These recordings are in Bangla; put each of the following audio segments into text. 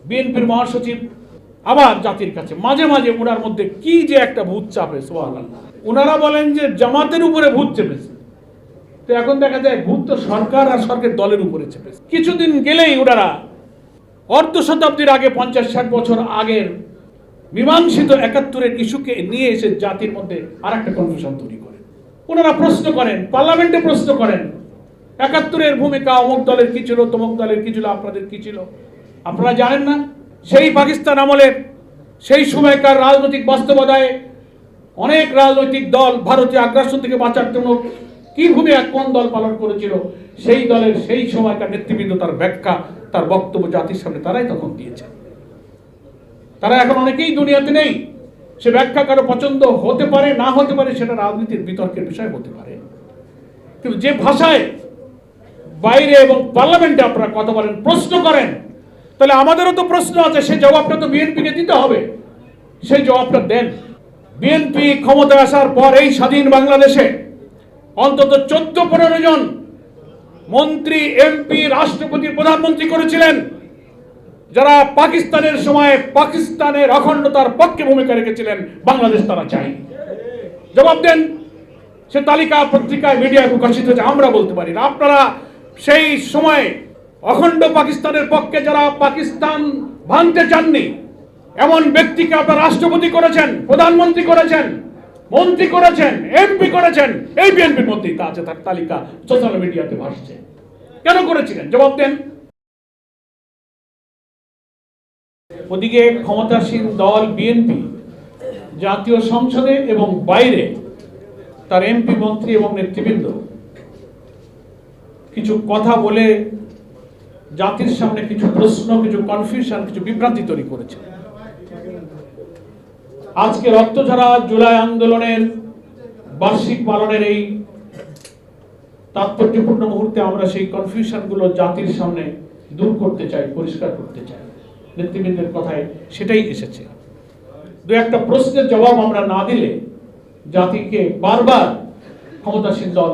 বিএনপির মহাসচিব আবার জাতির কাছে মাঝে মাঝে ওনার মধ্যে কি যে একটা ভূত চাপে, সুবহানাল্লাহ। ওনারা বলেন যে জামাতের উপরে ভূত চেপেছে, তো এখন দেখা যায় ভূত তো সরকার আর সরকার দলের উপরে চেপেছে। কিছুদিন গেলেই ওনারা অর্ধ শতাব্দীর আগে 50-60 বছর আগের মীমাংসিত 71-এর ইস্যুকে নিয়ে এসে জাতির মধ্যে আর একটা কনফিউশন তৈরি করে। ওনারা প্রশ্ন করেন, পার্লামেন্টে প্রশ্ন করেন 71-এর ভূমিকা অমুক দলের কি ছিল, তমুক দলের কি ছিল, আপনাদের কি ছিল। আপনারা জানেন না সেই পাকিস্তান আমলের সেই সময়কার রাজনৈতিক বাস্তবতায় অনেক রাজনৈতিক দল ভারতীয় আগ্রাসন থেকে বাঁচার জন্য কি ভূমিকা কোন দল পালন করেছিল, সেই দলের সেই সময়কার নেতৃবৃন্দ তার ব্যাখ্যা, তার বক্তব্য জাতির সামনে তারাই তখন দিয়েছে। তারা এখন অনেকেই দুনিয়াতে নেই, সে ব্যাখ্যা কারো পছন্দ হতে পারে, না হতে পারে, সেটা রাজনীতির বিতর্কের বিষয় হতে পারে। কিন্তু যে ভাষায় বাইরে এবং পার্লামেন্টে আপনারা কথা বলেন, প্রশ্ন করেন, তাহলে আমাদেরও তো প্রশ্ন আছে, সেই জবাবটা তো বিএনপিকে দিতে হবে। সেই জবাবটা দেন। বিএনপি ক্ষমতায় আসার পর এই স্বাধীন বাংলাদেশে অন্তত 14-15 জন মন্ত্রী, এমপি, রাষ্ট্রপতি, প্রধানমন্ত্রী করেছিলেন, যারা পাকিস্তানের সময় পাকিস্তানের অখণ্ডতার পক্ষে ভূমিকা রেখেছিলেন। বাংলাদেশ তারা চাই। জবাব দেন। সে তালিকা পত্রিকায় মিডিয়ায় প্রকাশিত হয়েছে, আমরা বলতে পারি না। আপনারা সেই সময় অখণ্ড পাকিস্তানের পক্ষে যারা পাকিস্তান ভাঙতে চাননি এমন ব্যক্তিকে আপনারা রাষ্ট্রপতি করেছেন, প্রধানমন্ত্রী করেছেন, মন্ত্রী করেছেন, এমপি করেছেন। এই বিএনপির মধ্যেই তা আছে, তার তালিকা সোশ্যাল মিডিয়াতে ভাসছে। কেন করেছিলেন? জবাব দেন। ওদিকে ক্ষমতাসীন দল বিএনপি জাতীয় সংসদে এবং বাইরে তার এমপি, মন্ত্রী এবং নেতৃবৃন্দ কিছু কথা বলে জাতির সামনে কিছু প্রশ্ন, কিছু কনফিউশন, কিছু বিভ্রান্তি তৈরি করেছে। আজকে রক্তঝরা জুলাই আন্দোলনের বার্ষিক পালনের এই তাৎপর্যপূর্ণ মুহূর্তে আমরা সেই কনফিউশনগুলো জাতির সামনে দূর করতে চাই, পরিষ্কার করতে চাই। নেতৃবৃন্দের কথায় সেটাই এসেছে। দু একটা প্রশ্নের জবাব আমরা না দিলে জাতিকে বারবার ক্ষমতাসীন দল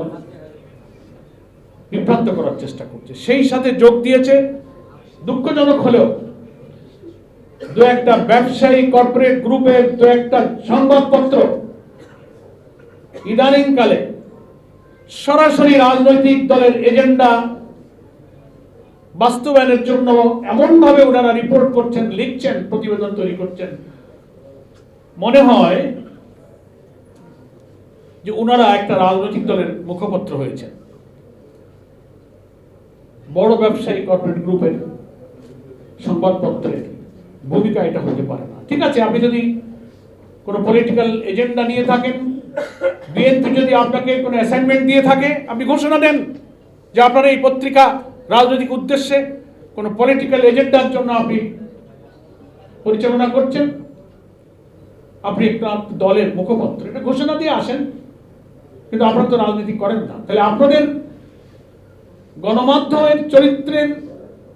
বিভ্রান্ত করার চেষ্টা করছে। সেই সাথে যোগ দিয়েছে, দুঃখজনক হলেও, দু একটা ব্যবসায়ী কর্পোরেট গ্রুপের দু একটা সংবাদপত্র ইদানিং কালে সরাসরি রাজনৈতিক দলের এজেন্ডা বাস্তবায়নের জন্য এমন ভাবে ওনারা রিপোর্ট করছেন, লিখছেন, প্রতিবেদন তৈরি করছেন, মনে হয় যে ওনারা একটা রাজনৈতিক দলের মুখপত্র হয়েছেন। বড় ব্যবসায়ী কর্পোরেট গ্রুপের সংবাদপত্রের ভূমিকা এটা হতে পারে না। ঠিক আছে, আপনি যদি কোনো পলিটিক্যাল এজেন্ডা নিয়ে থাকেন, বিএনপি যদি আপনাকে কোনো অ্যাসাইনমেন্ট দিয়ে থাকে, আপনি ঘোষণা দেন যে আপনার এই পত্রিকা রাজনৈতিক উদ্দেশ্যে কোনো পলিটিক্যাল এজেন্ডার জন্য আপনি পরিচালনা করছেন, আপনি একটা দলের মুখপত্র, এটা ঘোষণা দিয়ে আসেন। কিন্তু আপনারা তো রাজনীতি করেন না। তাহলে আপনাদের গণমাধ্যমের চরিত্রের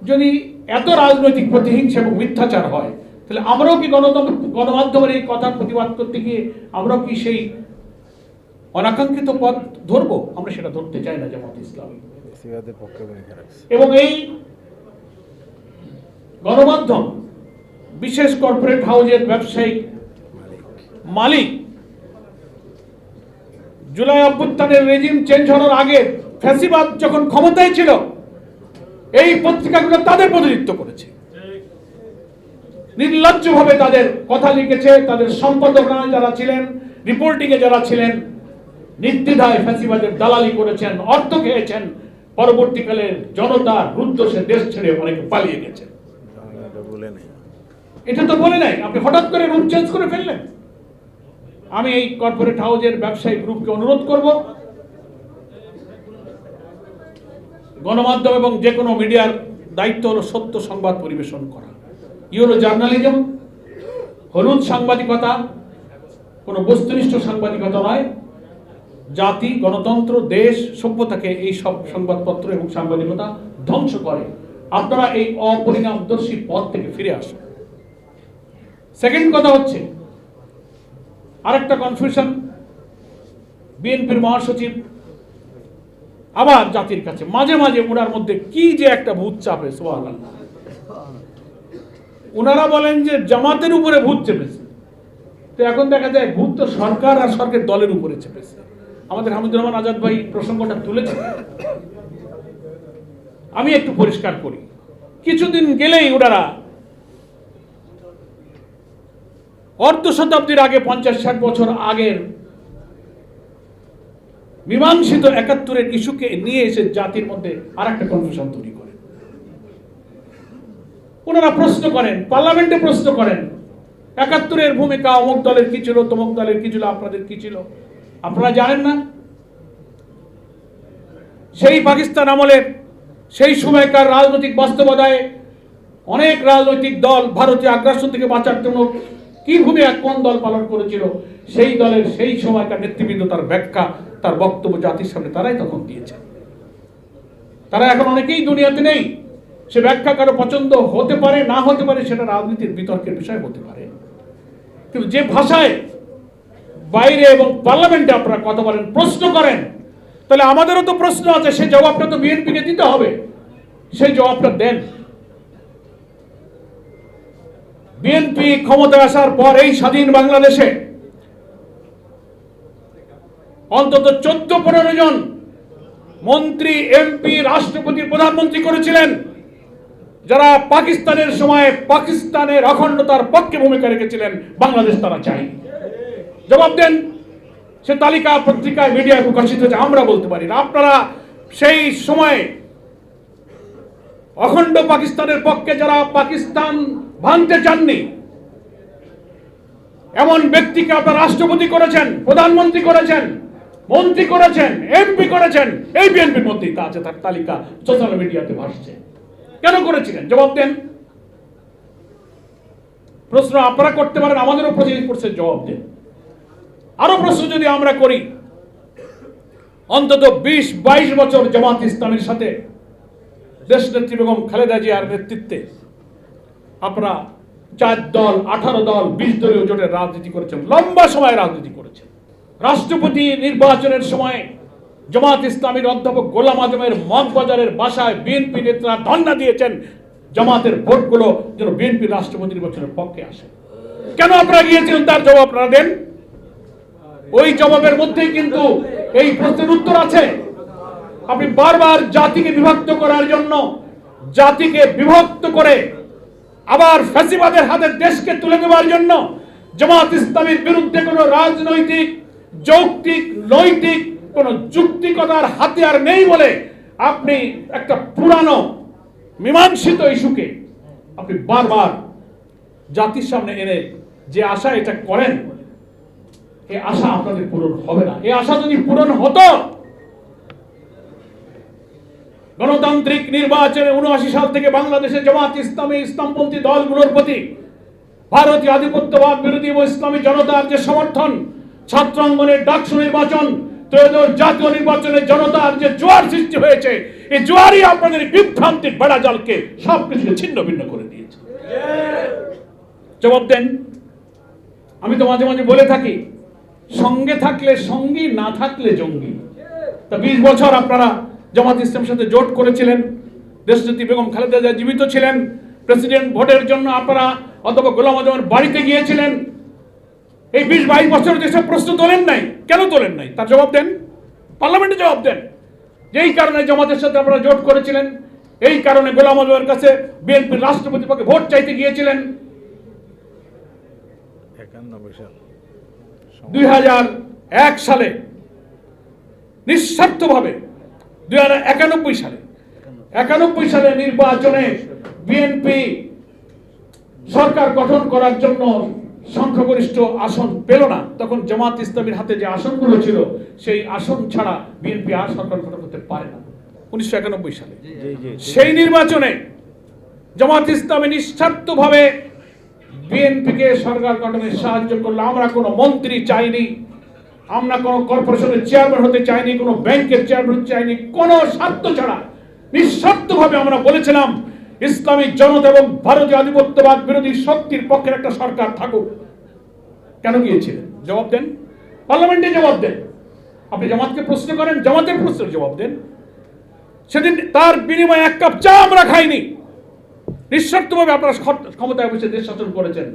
যদি এত রাজনৈতিক প্রতিহিংসা এবং মিথ্যাচার হয়, তাহলে আমরাও কি গণমাধ্যমের এই কথার প্রতিবাদ করতে গিয়ে আমরাও কি সেই অনাকাঙ্ক্ষিত পথ ধরবো? আমরা সেটা ধরতে চাই না জামাত ইসলামী। এবং এই গণমাধ্যম বিশেষ কর্পোরেট হাউজের ব্যবসায়িক মালিক জুলাই অভ্যুত্থানের রেজিম চেঞ্জ হওয়ার আগে ফ্যাসিবাদ যখন ক্ষমতায় ছিল, এই পত্রিকাগুলো তাদের প্রতিনিধিত্ব করেছে, নির্লজ্জভাবে তাদের কথা লিখেছে। তাদের সম্পাদকরা যারা ছিলেন, রিপোর্টিং এ যারা ছিলেন, নির্দ্বিধায় ফ্যাসিবাদের দালালি করেছেন, অর্থ খেয়েছেন। পরবর্তীকালে জনতার রুদ্ধশ্বাসে দেশ ছেড়ে অনেকে পালিয়ে গেছেন। এটা তো বলে নাই, আপনি হঠাৎ করে রুট চেঞ্জ করে ফেললেন। আমি এই কর্পোরেট হাউজের ব্যবসায়িক গ্রুপকে অনুরোধ করব, গণমাধ্যম এবং যে কোনো মিডিয়ার দায়িত্ব হলো সত্য সংবাদ পরিবেশন করা। ইউরো জার্নালিজম, হলুদ সাংবাদিকতা, কোনো বস্তুনিষ্ঠ সাংবাদিকতা নয়। জাতি, গণতন্ত্র, দেশ, সভ্যতাকে এই সব সংবাদপত্র এবং সাংবাদিকতা ধ্বংস করে। আপনারা এই অপরিণামদর্শী পথ থেকে ফিরে আসুন। সেকেন্ড কথা হচ্ছে, আরেকটা কনফিউশন, বিএনপির মহাসচিব আবার জাতির কাছে মাঝে মাঝে ওনার মধ্যে কি যে একটা ভূত চাপে, সুবহানাল্লাহ। ওনারা বলেন যে জামাতের উপরে ভূত চেপেছে। তো এখন দেখা যায় ভূত তো সরকার আর সরকার দলের উপরে চেপেছে। আমাদের হামিদুর রহমান আজাদ ভাই প্রসঙ্গটা তুলেছে। আমি একটু পরিষ্কার করি, কিছুদিন গেলেই ওনারা অর্ধ শতাব্দীর আগে 50-60 বছর আগের মীমাংসিত 71-এর ইস্যুকে নিয়ে এসে জাতির মধ্যে আর একটা কনফিউশন তৈরি করে। ওনারা প্রশ্ন করেন, পার্লামেন্টে প্রশ্ন করেন, 71-এর ভূমিকা অমুক দলের কি ছিল, তমুক দলের কি ছিল, আপনাদের কি ছিল, আপনারা জানেন না? সেই পাকিস্তান আমলের সেই সময়কার রাজনৈতিক বাস্তবতায় অনেক রাজনৈতিক দল ভারতীয় আগ্রাসন থেকে বাঁচার জন্য কি ভূমিকা কোন দল পালন করেছিল, সেই দলের সেই সময়কার নেতৃবৃন্দ তার ব্যাখ্যা, তার বক্তব্য জাতির সামনে তারাই তখন দিয়েছে। তারা এখন অনেকেই দুনিয়াতে নেই। সে ব্যাখ্যা কারো পছন্দ হতে পারে, না হতে পারে, সেটা রাজনীতির বিতর্কের বিষয় হতে পারে। কিন্তু যে ভাষায় বাইরে এবং পার্লামেন্টে আপনারা কথা বলেন, প্রশ্ন করেন, তাহলে আমাদেরও তো প্রশ্ন আছে, সেই জবাবটা তো বিএনপিকে দিতে হবে। সেই জবাবটা দেন। বিএনপি ক্ষমতায় আসার পর এই স্বাধীন বাংলাদেশে অন্তত 14-15 জন মন্ত্রী, এমপি, রাষ্ট্রপতি, প্রধানমন্ত্রী করেছিলেন, যারা পাকিস্তানের সময় পাকিস্তানের অখণ্ডতার পক্ষে ভূমিকা রেখেছিলেন। বাংলাদেশ তারা চাই। জবাব দেন। সে তালিকা পত্রিকায়, মিডিয়ায় প্রকাশিত হয়েছে, আমরা বলতে পারি না। আপনারা সেই সময় অখণ্ড পাকিস্তানের পক্ষে যারা পাকিস্তান ভাঙতে চাননি, এমন ব্যক্তিকে আপনারা রাষ্ট্রপতি করেছেন, প্রধানমন্ত্রী করেছেন, মন্ত্রী করেছেন, এমপি করেছেন। এই বিএনপির মধ্যেই তা আছে, তার তালিকা সোশ্যাল মিডিয়াতে ভাসছে। কেন করেছিলেন? জবাব দেন। প্রশ্ন আপনারা করতে পারেন, আমাদেরও প্রতিনিধি করছে, জবাব দেন। আরো প্রশ্ন যদি আমরা করি, অন্তত 20-22 বছর জামাত ইসলামের সাথে দেশনেত্রী বেগম খালেদা জিয়ার নেতৃত্বে আপনারা 4 দল, 18 দল, 20 দলীয় জোটের রাজনীতি করেছেন, লম্বা সময় রাজনীতি করেছেন। রাষ্ট্রপতি নির্বাচনের সময় জামাত ইসলামীর অধ্যাপক গোলাম আজমের মগবাজারের বাসায় বিএনপি নেতারা ধর্ণা দিয়েছেন জামাতের ভোটগুলো যেন বিএনপি রাষ্ট্রপতি নির্বাচনের পক্ষে আসে। কেন আপনারা গিয়েছিলেন, তার জবাব আপনারা দেন। ওই জবাবের মধ্যেই কিন্তু এই প্রশ্নের উত্তর আছে। আপনি বারবার জাতিকে বিভক্ত করার জন্য, জাতিকে বিভক্ত করে আবার ফ্যাসিবাদের হাতে দেশকে তুলে দেওয়ার জন্য জামাত ইসলামীর বিরুদ্ধে কোনো রাজনৈতিক, যৌক্তিক, নৈতিক কোন যুক্তিকতার হাতিয়ার নেই বলে আপনি একটা পুরানো মীমাংসিত ইস্যুকে আপনি বারবার জাতির সামনে এনে যে আশা এটা করেন, এই আশা আপনাদের পূরণ হবে না। এই আশা যদি পূরণ হতো, গণতান্ত্রিক নির্বাচনে 79 সাল থেকে বাংলাদেশে জামাত ইসলামী, ইসলামপন্থী দলগুলোর প্রতি ভারতীয় আধিপত্যবাদ বিরোধী ও ইসলামী জনতার যে সমর্থন, ছাত্র আন্দোলনের ডাকসু নির্বাচন, ত্রয়োদশ জাতীয় নির্বাচনে জনতার যে জোয়ার সৃষ্টি হয়েছে, এই জোয়ারই আপনাদের বিভ্রান্তির বেড়া জালকে সবকিছুকে ছিন্ন ভিন্ন করে দিয়েছে। জবাব দেন। আমি তো মাঝে মাঝে বলে থাকি, সঙ্গে থাকলে সঙ্গী, না থাকলে জঙ্গি। তা 20 বছর আপনারা জামাত ইসলামের সাথে জোট করেছিলেন, দেশনেত্রী বেগম খালেদা জিয়া জীবিত ছিলেন, প্রেসিডেন্ট ভোটের জন্য আপনারা অথবা গোলাম আজমের বাড়িতে গিয়েছিলেন। এই 20-22 বছর যেসব প্রশ্ন তোলেন নাই, কেন তোলেন নাই তার জবাব দেন। পার্লামেন্টে জবাব দেন। যেই কারণে জামাতের সাথে আপনারা জোট করেছিলেন, এই কারণে গোলাম আজমের কাছে বিএনপির রাষ্ট্রপতি পক্ষে ভোট চাইতে গিয়েছিলেন। 2001 সালে নিঃস্বার্থভাবে 91 সালে নির্বাচনে বিএনপি সরকার গঠন করার জন্য সংখ্যাগরিষ্ঠ আসন পেল না। তখন জামাত ইসলামীর হাতে যে আসনগুলো ছিল, সেই আসন ছাড়া বিএনপি আর সরকার গঠন করতে পারে না 1991 সালে। সেই নির্বাচনে জামাত ইসলামী নিঃস্বার্থভাবে বিএনপিকে সরকার গঠনে সাহায্য করলো। আমরা কোনো মন্ত্রী চাইনি, আমরা কোনো কর্পোরেশনের চেয়ারম্যান হতে চাইনি, কোনো ব্যাংকের চেয়ারম্যান হতে চাইনি। কোনো স্বার্থ ছাড়া নিঃস্বার্থভাবে আমরা বলেছিলাম ইসলামী জনতা এবং ভারতীয় আধিপত্যবাদ বিরোধী শক্তির পক্ষের একটা সরকার থাকুক। কেন গিয়েছিলেন? জবাব দেন। পার্লামেন্টে জবাব দেন। আপনি জামাতকে প্রশ্ন করেন, জামাতের প্রশ্নের জবাব দেন। সেদিন তার বিনিময়ে 1 কাপ চা আমরা খাইনি। নিঃস্বার্থভাবে আপনারা ক্ষমতায় বসে দেশ শাসন করেছেন।